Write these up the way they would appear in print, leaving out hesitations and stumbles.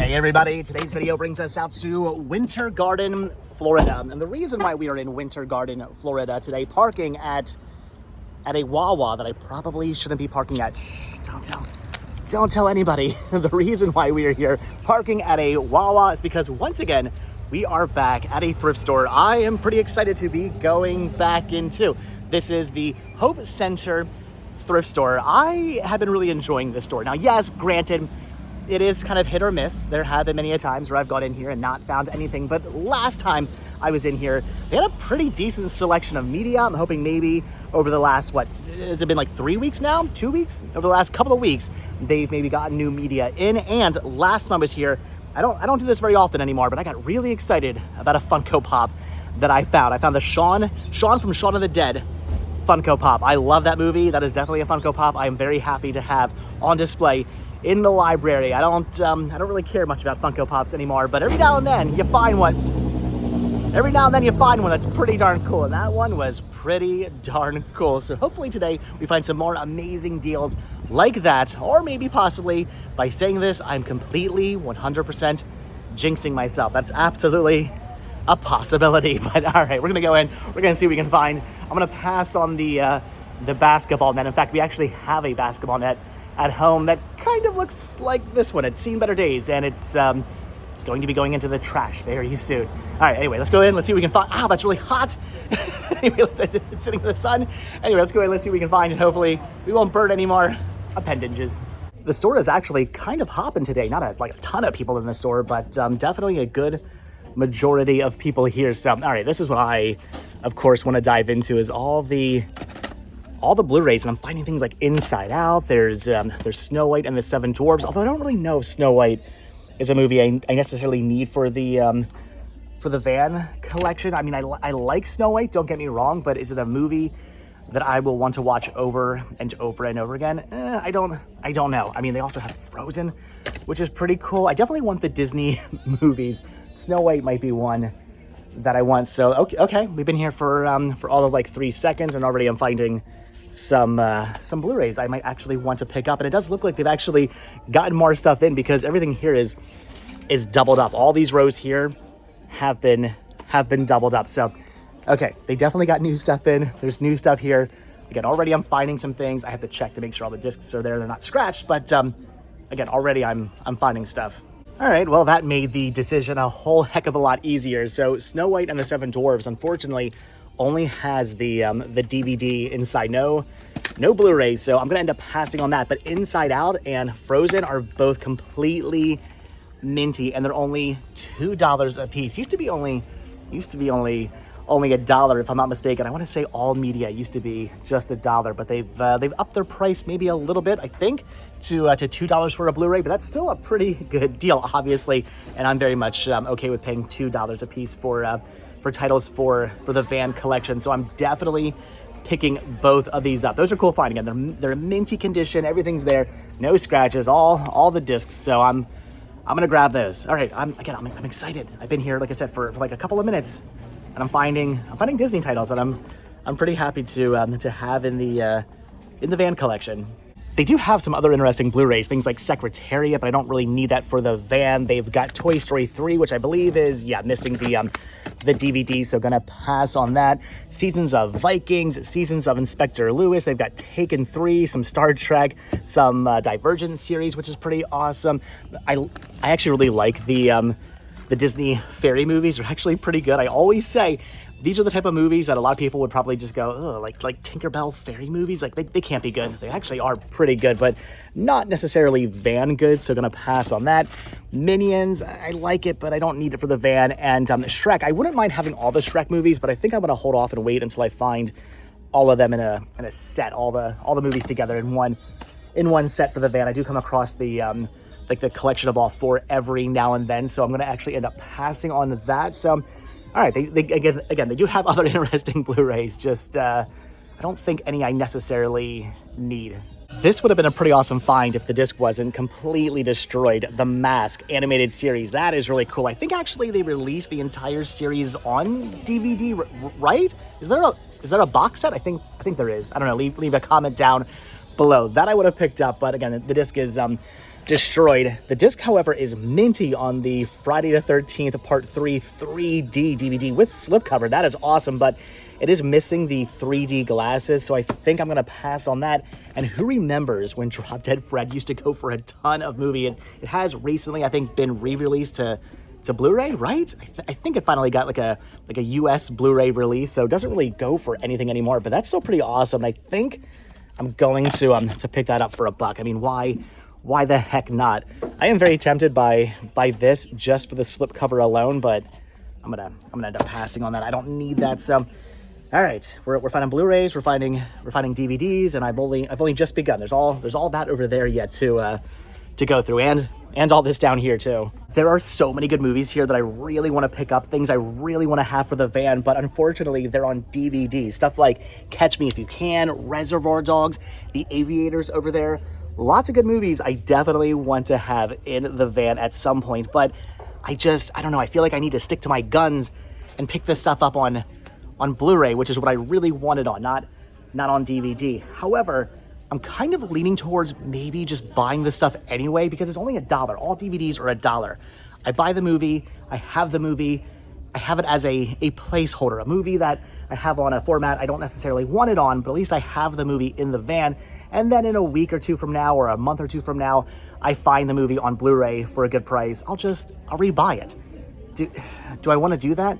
Hey everybody, today's video brings us out to Winter Garden, Florida. And the reason why we are in Winter Garden, Florida today, parking at a Wawa that I probably shouldn't be parking at. Shh, don't tell anybody. The reason why we are here parking at a Wawa is because once again, we are back at a thrift store I am pretty excited to be going back into. This is the Hope Center Thrift Store. I have been really enjoying this store. Now, yes, granted, it is kind of hit or miss. There have been many a times where I've gone in here and not found anything, but last time I was in here, they had a pretty decent selection of media. I'm hoping maybe over the last, what, has it been like 3 weeks now? 2 weeks? Over the last couple of weeks, they've maybe gotten new media in. And last time I was here, I don't do this very often anymore, but I got really excited about a Funko Pop that I found. I found the Shaun from Shaun of the Dead Funko Pop. I love that movie. That is definitely a Funko Pop I am very happy to have on display in the library. I don't really care much about Funko Pops anymore, but every now and then you find one. Every now and then you find one that's pretty darn cool, and that one was pretty darn cool. So hopefully today we find some more amazing deals like that, or maybe possibly, by saying this, I'm completely 100% jinxing myself. That's absolutely a possibility, but all right, we're gonna go in, we're gonna see what we can find. I'm gonna pass on the basketball net. In fact, we actually have a basketball net at home that kind of looks like this one. It's seen better days, and it's going to be going into the trash very soon. All right, anyway, let's go in, let's see what we can find. Ow, that's really hot. Anyway, it's sitting in the sun. Anyway, let's go in, let's see what we can find, and hopefully we won't burn any more appendages. The store is actually kind of hopping today. Not like a ton of people in the store, but definitely a good majority of people here. So, all right, this is what I, of course, want to dive into is all the Blu-rays, and I'm finding things like Inside Out. There's Snow White and the Seven Dwarfs, although I don't really know if Snow White is a movie I necessarily need for the van collection. I mean, I like Snow White, don't get me wrong, but is it a movie that I will want to watch over and over and over again? I don't know. I mean, they also have Frozen, which is pretty cool. I definitely want the Disney movies. Snow White might be one that I want. So okay, we've been here for all of like 3 seconds, and already I'm finding some Blu-rays I might actually want to pick up. And it does look like they've actually gotten more stuff in, because everything here is doubled up. All these rows here have been doubled up. So okay, they definitely got new stuff in. There's new stuff here. Again, already I'm finding some things. I have to check to make sure all the discs are there, they're not scratched, but again, already I'm finding stuff. All right, well, that made the decision a whole heck of a lot easier. So Snow White and the Seven Dwarfs, unfortunately, only has the DVD inside, no Blu-ray, so I'm gonna end up passing on that. But Inside Out and Frozen are both completely minty, and they're only $2 a piece. Used to be only $1, if I'm not mistaken. I want to say all media used to be just $1, but they've upped their price maybe a little bit, I think, to $2 for a Blu-ray. But that's still a pretty good deal, obviously, and I'm very much okay with paying $2 a piece for titles for the van collection. So I'm definitely picking both of these up. Those are cool find. Again, they're in minty condition. Everything's there, no scratches, all the discs. So I'm gonna grab those. All right, I'm excited. I've been here, like I said, for like a couple of minutes, and I'm finding Disney titles that I'm pretty happy to have in the van collection. They do have some other interesting Blu-rays, things like Secretariat, but I don't really need that for the van. They've got Toy Story 3, which I believe is, missing the DVD, so gonna pass on that. Seasons of Vikings, Seasons of Inspector Lewis. They've got Taken 3, some Star Trek, some Divergent series, which is pretty awesome. I actually really like the Disney fairy movies. They're actually pretty good. I always say, these are the type of movies that a lot of people would probably just go, oh, like Tinkerbell fairy movies, like they can't be good. They actually are pretty good, but not necessarily van good, so gonna pass on that. Minions, I like it, but I don't need it for the van. And Shrek, I wouldn't mind having all the Shrek movies, but I think I'm gonna hold off and wait until I find all of them in a set, all the movies together in one set for the van. I do come across the like the collection of all 4 every now and then, so I'm gonna actually end up passing on that. So all right, they do have other interesting Blu-rays, just I don't think any I necessarily need. This would have been a pretty awesome find if the disc wasn't completely destroyed. The Mask animated series, that is really cool. I think actually they released the entire series on DVD, right? Is there a box set? I think there is. I don't know, leave a comment down below. That I would have picked up, but again, the disc is destroyed. The disc, however, is minty on the Friday the 13th Part 3 3D DVD with slipcover. That is awesome, but it is missing the 3D glasses, so I think I'm going to pass on that. And who remembers when Drop Dead Fred used to go for a ton of movie? It has recently, I think, been re-released to Blu-ray, right? I think it finally got like a US Blu-ray release, so it doesn't really go for anything anymore, but that's still pretty awesome. I think I'm going to pick that up for $1. I mean, why the heck not? I am very tempted by this just for the slipcover alone, but I'm gonna end up passing on that. I don't need that. So, all right, we're finding Blu-rays, we're finding DVDs, and I've only just begun. There's all that over there yet to go through, and all this down here too. There are so many good movies here that I really want to pick up, things I really want to have for the van, but unfortunately they're on DVD. Stuff like Catch Me If You Can, Reservoir Dogs, The Aviators over there. Lots of good movies I definitely want to have in the van at some point, but I don't know, I feel like I need to stick to my guns and pick this stuff up on Blu-ray, which is what I really wanted on, not on DVD. However, I'm kind of leaning towards maybe just buying this stuff anyway because it's only $1. All DVDs are $1. I buy the movie, I have the movie, I have it as a placeholder, a movie that I have on a format I don't necessarily want it on, but at least I have the movie in the van. And then in a week or two from now, or a month or two from now, I find the movie on Blu-ray for a good price. I'll rebuy it. Do I want to do that?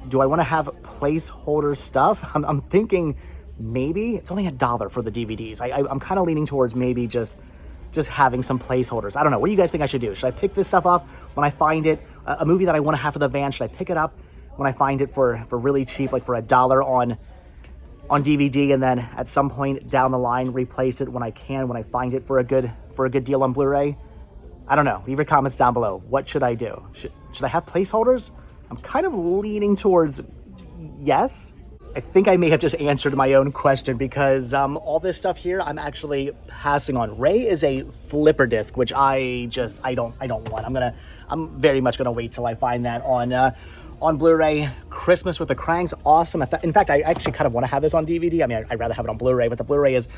Do I want to have placeholder stuff? I'm thinking maybe it's only $1 for the DVDs. I'm kind of leaning towards maybe just having some placeholders. I don't know. What do you guys think I should do? Should I pick this stuff up when I find it? A movie that I want to have for the van, should I pick it up when I find it for really cheap, like for $1 on DVD, and then at some point down the line replace it when I find it for a good deal on Blu-ray? I don't know. Leave your comments down below. What should I do? Should I have placeholders? I'm kind of leaning towards yes. I think I may have just answered my own question because all this stuff here I'm actually passing on. Ray is a flipper disc, which I don't want. I'm very much gonna wait till I find that on Blu-ray. Christmas with the Cranks, awesome. In fact, I actually kind of want to have this on DVD. I mean, I'd rather have it on Blu-ray, but the Blu-ray is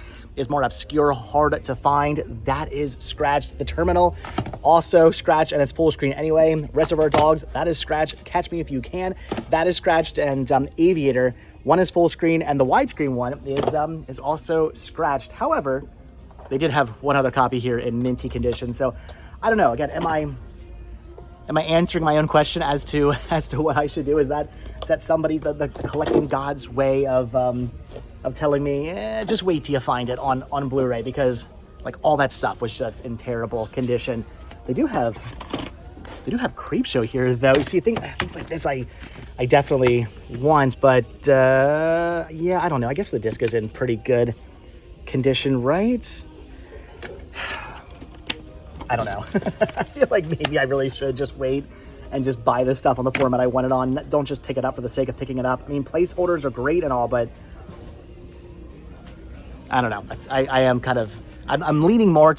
more obscure, hard to find. That is scratched. The Terminal, also scratched, and it's full screen anyway. Reservoir Dogs, that is scratched. Catch Me If You Can, that is scratched. And Aviator, one is full screen, and the widescreen one is also scratched. However, they did have one other copy here in minty condition. So I don't know. Again, am I answering my own question as to what I should do? Is that somebody's the collecting God's way of telling me just wait till you find it on Blu-ray, because like all that stuff was just in terrible condition. They do have Creepshow here though. You see, things like this I definitely want, but yeah, I don't know. I guess the disc is in pretty good condition, right? I don't know. I feel like maybe I really should just wait and just buy this stuff on the format I want it on. Don't just pick it up for the sake of picking it up. I mean, placeholders are great and all, but I don't know. I'm leaning more.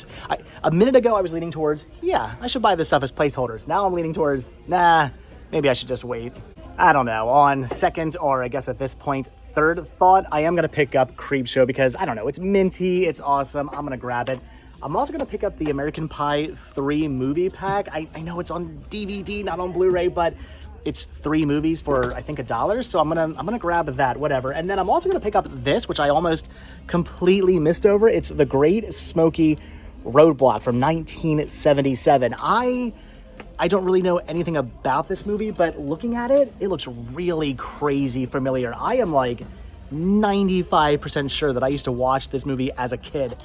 A minute ago, I was leaning towards, yeah, I should buy this stuff as placeholders. Now I'm leaning towards, nah, maybe I should just wait. I don't know. On second, or I guess at this point, third thought, I am going to pick up Creepshow because, I don't know, it's minty, it's awesome. I'm going to grab it. I'm also going to pick up the American Pie 3 movie pack. I know it's on DVD, not on Blu-ray, but it's 3 movies for, I think, $1. So I'm gonna grab that, whatever. And then I'm also going to pick up this, which I almost completely missed over. It's The Great Smoky Roadblock from 1977. I don't really know anything about this movie, but looking at it, it looks really crazy familiar. I am like 95% sure that I used to watch this movie as a kid.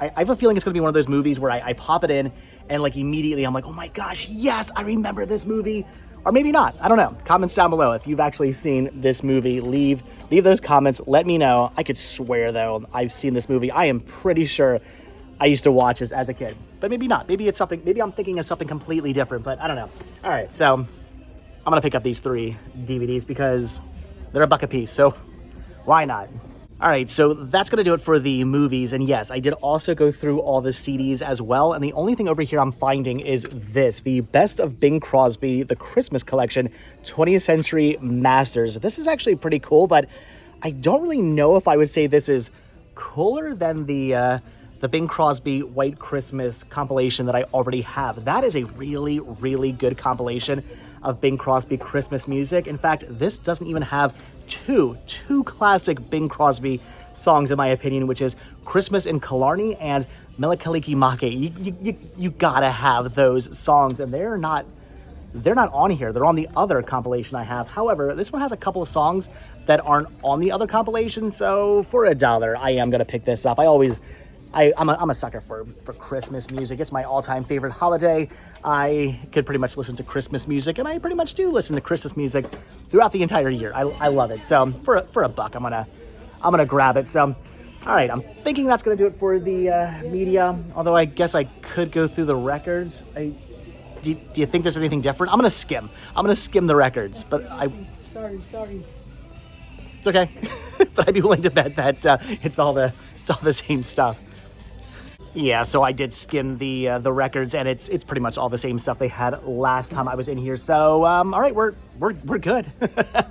I have a feeling it's going to be one of those movies where I pop it in and like immediately I'm like, oh my gosh, yes, I remember this movie. Or maybe not. I don't know. Comments down below if you've actually seen this movie. Leave those comments. Let me know. I could swear, though, I've seen this movie. I am pretty sure I used to watch this as a kid. But maybe not. Maybe it's something. Maybe I'm thinking of something completely different. But I don't know. All right. So I'm going to pick up these 3 DVDs because they're $1 a piece. So why not? All right, so that's going to do it for the movies. And yes, I did also go through all the CDs as well. And the only thing over here I'm finding is this, the Best of Bing Crosby, the Christmas Collection, 20th Century Masters. This is actually pretty cool, but I don't really know if I would say this is cooler than the the Bing Crosby White Christmas compilation that I already have. That is a really, really good compilation of Bing Crosby Christmas music. In fact, this doesn't even have two classic Bing Crosby songs, in my opinion, which is Christmas in Killarney and Melikaliki Make. You gotta have those songs, and they're not on here. They're on the other compilation I have. However, this one has a couple of songs that aren't on the other compilation, so for $1, I am gonna pick this up. I'm a sucker for Christmas music. It's my all-time favorite holiday. I could pretty much listen to Christmas music, and I pretty much do listen to Christmas music throughout the entire year. I love it. So for $1, I'm gonna grab it. So, all right, I'm thinking that's gonna do it for the media. Although I guess I could go through the records. Do you think there's anything different? I'm gonna skim the records, but Sorry. It's okay. But I'd be willing to bet that it's all the same stuff. Yeah, so I did skim the records, and it's pretty much all the same stuff they had last time I was in here. So all right, we're good.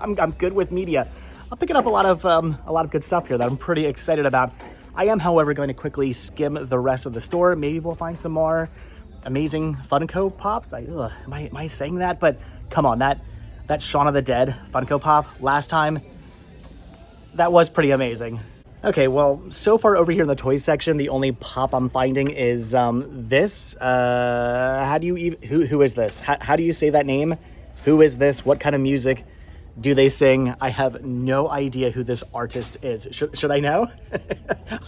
I'm good with media. I'm picking up a lot of good stuff here that I'm pretty excited about. I am, however, going to quickly skim the rest of the store. Maybe we'll find some more amazing Funko Pops. Am I saying that? But come on, that Shaun of the Dead Funko Pop last time, that was pretty amazing. Okay, well, so far over here in the toy section, the only pop I'm finding is this. Who is this? How do you say that name? Who is this? What kind of music do they sing? I have no idea who this artist is. Should I know?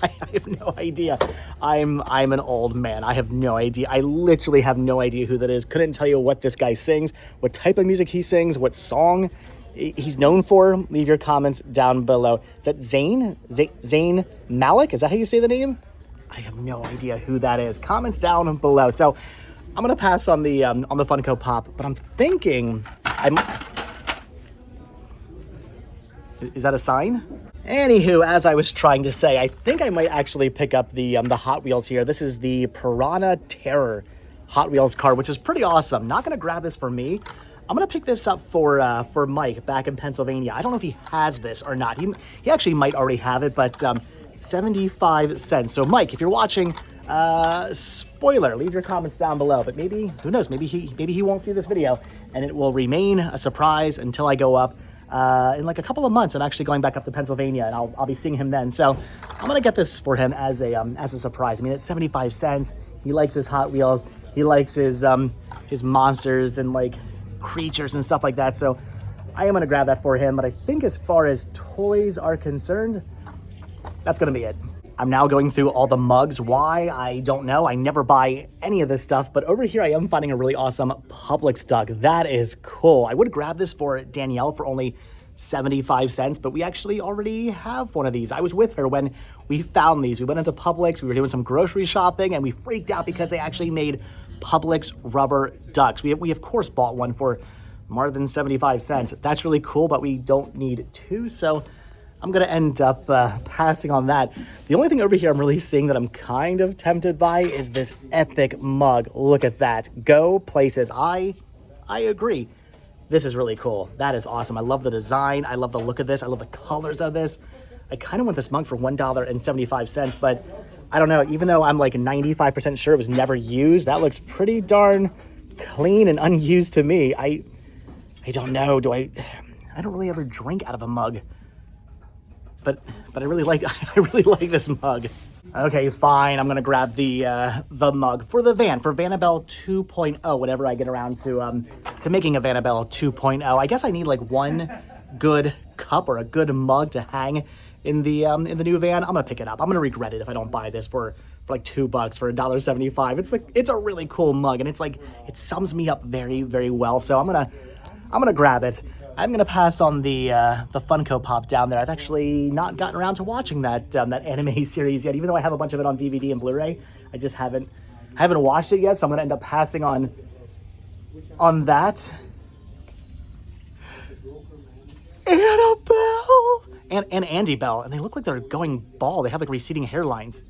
I have no idea. I'm an old man. I have no idea. I literally have no idea who that is. Couldn't tell you what this guy sings, what type of music he sings, what song he's known for. Leave your comments down below. Is that Zayn Malik? Is that how you say the name? I have no idea who that is. Comments down below. So I'm gonna pass on the Funko Pop, but I'm thinking is that a sign? Anywho, as I was trying to say, I think I might actually pick up the Hot Wheels here. This is the Piranha Terror Hot Wheels car, which is pretty awesome. Not gonna grab this for me. I'm gonna pick this up for Mike back in Pennsylvania. I don't know if he has this or not. He actually might already have it, but 75 cents. So Mike, if you're watching, spoiler, leave your comments down below. But maybe, who knows? Maybe he won't see this video, and it will remain a surprise until I go up in like a couple of months. I'm actually going back up to Pennsylvania, and I'll be seeing him then. So I'm gonna get this for him as a surprise. I mean, it's 75 cents. He likes his Hot Wheels. He likes his monsters and like creatures and stuff like that, so I am going to grab that for him. But I think as far as toys are concerned, that's going to be it. I'm now going through all the mugs. Why? I don't know. I never buy any of this stuff, but over here I am finding a really awesome Publix duck. That is cool. I would grab this for Danielle for only 75 cents, but we actually already have one of these. I was with her when we found these. We went into Publix, we were doing some grocery shopping, and we freaked out because they actually made Publix rubber ducks. We of course bought one for more than 75 cents. That's really cool, but we don't need two, so I'm gonna end up passing on that. The only thing over here I'm really seeing that I'm kind of tempted by is this epic mug. Look at that. Go places. I agree. This is really cool. That is awesome. I love the design. I love the look of this. I love the colors of this. I kind of want this mug for $1.75, but I don't know. Even though I'm like 95% sure it was never used, that looks pretty darn clean and unused to me. I don't know. I don't really ever drink out of a mug, but I really like this mug. Okay, fine. I'm gonna grab the mug for the van, for Vanabelle 2.0. Whenever I get around to making a Vanabelle 2.0, I guess I need like one good cup or a good mug to hang in the new van. I'm gonna pick it up. I'm gonna regret it if I don't buy this for like $2 for $1.75. It's a really cool mug, and it's like it sums me up very, very well. So I'm gonna grab it. I'm gonna pass on the Funko Pop down there. I've actually not gotten around to watching that anime series yet, even though I have a bunch of it on DVD and Blu-ray. I just haven't watched it yet, so I'm gonna end up passing on that. Annabelle and Andy Bell, and they look like they're going bald. They have like receding hairlines.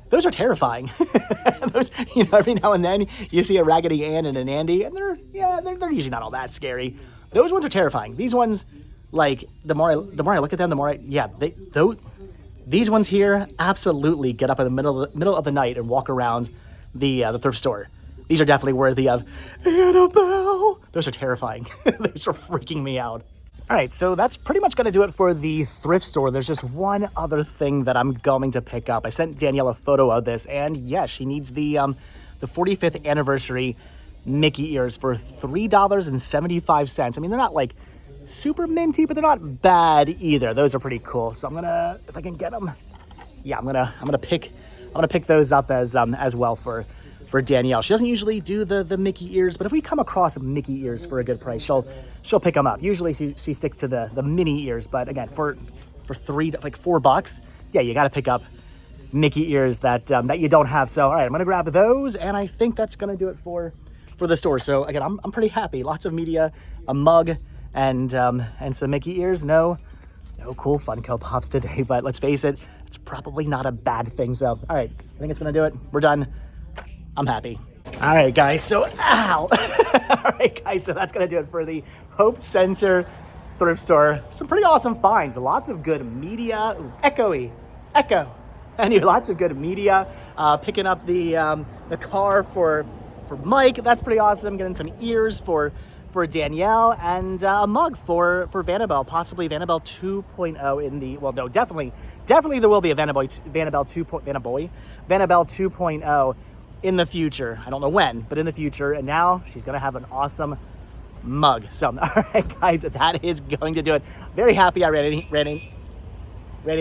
Those are terrifying. Those, every now and then you see a Raggedy Ann and an Andy, and they're usually not all that scary. Those ones are terrifying. These ones, like the more I look at them, These ones here, absolutely get up in the middle of the night and walk around the thrift store. These are definitely worthy of Annabelle. Those are terrifying. Those are freaking me out. All right, so that's pretty much gonna do it for the thrift store. There's just one other thing that I'm going to pick up. I sent Danielle a photo of this, and yes, she needs the 45th anniversary Mickey ears for $3.75. I mean, they're not like super minty, but they're not bad either. Those are pretty cool. So I'm gonna, if I can get them, yeah, I'm gonna pick those up as well for Danielle. She doesn't usually do the Mickey ears, but if we come across Mickey ears for a good price, she'll pick them up. Usually she sticks to the mini ears, but again, for $4, yeah, you got to pick up Mickey ears that you don't have. So all right, I'm gonna grab those, and I think that's gonna do it for the store. So again, I'm pretty happy. Lots of media, a mug, and some Mickey ears. No cool Funko Pops today, but let's face it, it's probably not a bad thing. So all right, I think it's gonna do it. We're done. I'm happy. All right, guys, so ow. All right, guys, so that's gonna do it for the Hope Center Thrift Store. Some pretty awesome finds, lots of good media. Echo. Anyway, lots of good media. Picking up the car for Mike, that's pretty awesome. Getting some ears for Danielle, and a mug for Vanabelle, possibly Vanabelle 2.0 in the, well, no, definitely there will be a Vanabelle 2.0 in the future. I don't know when, but in the future. And now she's gonna have an awesome mug. So, all right, guys, that is going to do it. Very happy I ran in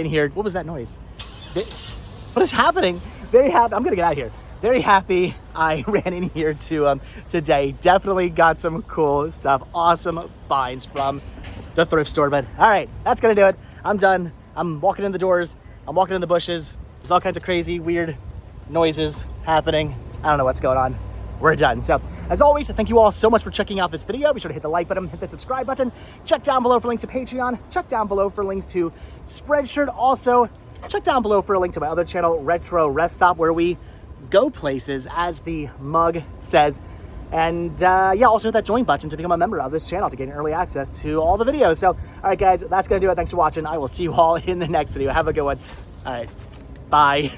here. What was that noise? What is happening? Very happy. I'm gonna get out of here. Very happy I ran in here today. Definitely got some cool stuff. Awesome finds from the thrift store. But all right, that's gonna do it. I'm done. I'm walking in the doors. I'm walking in the bushes. There's all kinds of crazy, weird noises happening. I don't know what's going on. We're done. So as always, thank you all so much for checking out this video. Be sure to hit the like button, hit the subscribe button. Check down below for links to Patreon. Check down below for links to Spreadshirt. Also, check down below for a link to my other channel, Retro Rest Stop, where we go places, as the mug says. And yeah, also hit that join button to become a member of this channel to gain early access to all the videos. So, all right, guys, that's gonna do it. Thanks for watching. I will see you all in the next video. Have a good one. All right, bye.